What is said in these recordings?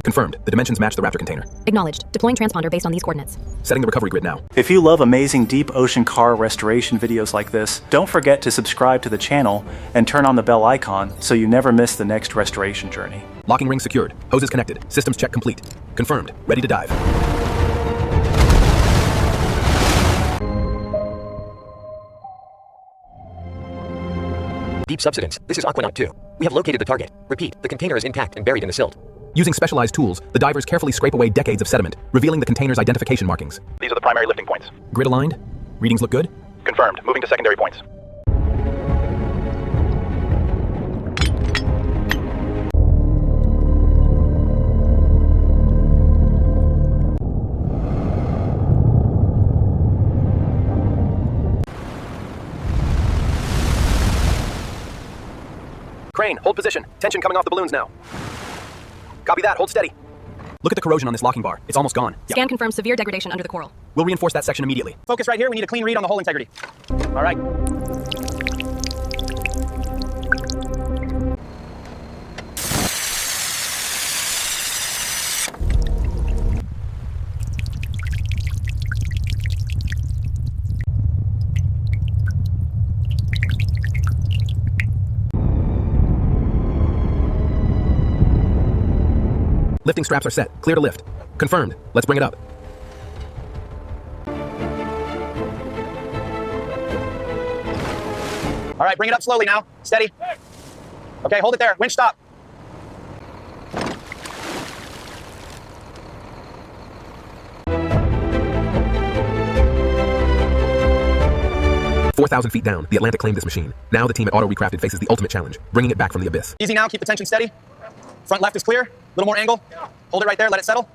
Confirmed. The dimensions match the Raptor container. Acknowledged. Deploying transponder based on these coordinates. Setting the recovery grid now. If you love amazing deep ocean car restoration videos like this, don't forget to subscribe to the channel and turn on the bell icon so you never miss the next restoration journey. Locking ring secured. Hoses connected. Systems check complete. Confirmed. Ready to dive. Deep subsidence. This is Aquanaut 2. We have located the target. Repeat, the container is intact and buried in the silt. Using specialized tools, the divers carefully scrape away decades of sediment, revealing the container's identification markings. These are the primary lifting points. Grid aligned? Readings look good? Confirmed. Moving to secondary points. Crane, hold position. Tension coming off the balloons now. Copy that. Hold steady. Look at the corrosion on this locking bar. It's almost gone. Scan confirms severe degradation under the coral. We'll reinforce that section immediately. Focus right here. We need a clean read on the hole integrity. All right. Lifting straps are set. Clear to lift. Confirmed. Let's bring it up. All right, bring it up slowly now. Steady. Okay, hold it there. Winch stop. "4,000 feet down, the Atlantic claimed this machine. Now the team at AUTO RECRAFTED faces the ultimate challenge, bringing it back from the abyss. Easy now. Keep the tension steady. Front left is clear. A little more angle. Hold it right there. Let it settle.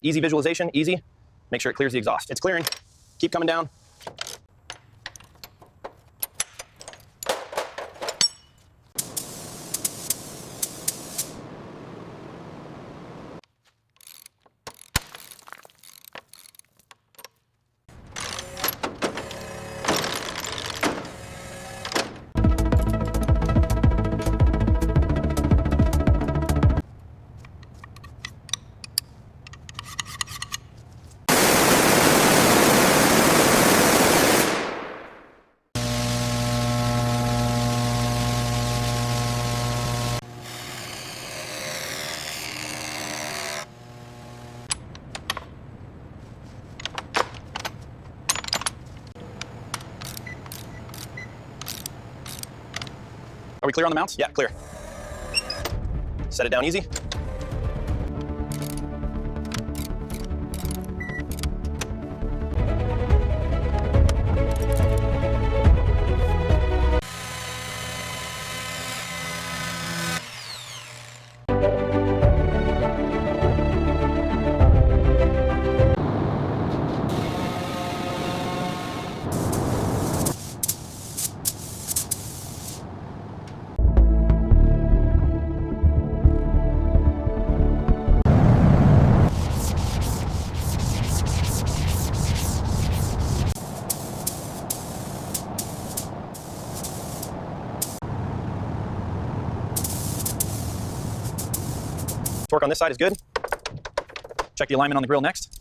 Easy visualization, easy. Make sure it clears the exhaust. It's clearing. Keep coming down. Are we clear on the mounts? Yeah, clear. Set it down easy. Torque on this side is good. Check the alignment on the grill next.